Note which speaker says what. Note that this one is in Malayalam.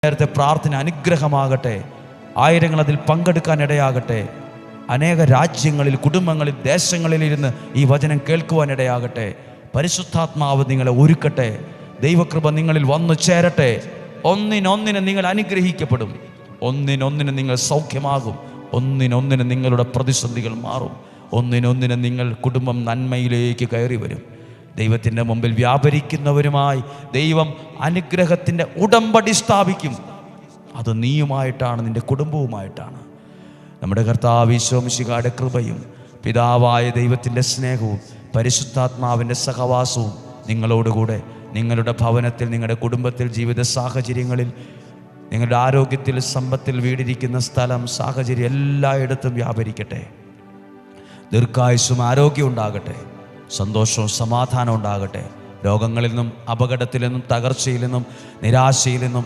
Speaker 1: നേരത്തെ പ്രാർത്ഥന അനുഗ്രഹമാകട്ടെ. ആയിരങ്ങൾ അതിൽ പങ്കെടുക്കാൻ ഇടയാകട്ടെ. അനേക രാജ്യങ്ങളിൽ, കുടുംബങ്ങളിൽ, ദേശങ്ങളിൽ ഇരുന്ന് ഈ വചനം കേൾക്കുവാൻ ഇടയാകട്ടെ. പരിശുദ്ധാത്മാവ് നിങ്ങളെ ഒരുക്കട്ടെ. ദൈവകൃപ നിങ്ങളിൽ വന്നു ചേരട്ടെ. ഒന്നിനൊന്നിന് നിങ്ങൾ അനുഗ്രഹിക്കപ്പെടും. ഒന്നിനൊന്നിന് നിങ്ങൾ സൗഖ്യമാകും. ഒന്നിനൊന്നിന് നിങ്ങളുടെ പ്രതിസന്ധികൾ മാറും. ഒന്നിനൊന്നിന് നിങ്ങൾ കുടുംബം നന്മയിലേക്ക് കയറി വരും. ദൈവത്തിൻ്റെ മുമ്പിൽ വ്യാപരിക്കുന്നവരുമായി ദൈവം അനുഗ്രഹത്തിൻ്റെ ഉടമ്പടി സ്ഥാപിക്കും. അത് നീയുമായിട്ടാണ്, നിൻ്റെ കുടുംബവുമായിട്ടാണ്. നമ്മുടെ കർത്താവ് ഈശോ മിശിഹായുടെ കൃപയും പിതാവായ ദൈവത്തിൻ്റെ സ്നേഹവും പരിശുദ്ധാത്മാവിൻ്റെ സഹവാസവും നിങ്ങളോടുകൂടെ നിങ്ങളുടെ ഭവനത്തിൽ, നിങ്ങളുടെ കുടുംബത്തിൽ, ജീവിത സാഹചര്യങ്ങളിൽ, നിങ്ങളുടെ ആരോഗ്യത്തിൽ, സമ്പത്തിൽ, വീടിരിക്കുന്ന സ്ഥലം, സാഹചര്യം എല്ലായിടത്തും വ്യാപരിക്കട്ടെ. ദീർഘായുസ്സും ആരോഗ്യം ഉണ്ടാകട്ടെ. സന്തോഷവും സമാധാനവും ഉണ്ടാകട്ടെ. രോഗങ്ങളിൽ നിന്നും, അപകടത്തിൽ നിന്നും, തകർച്ചയിൽ നിന്നും, നിരാശയിൽ നിന്നും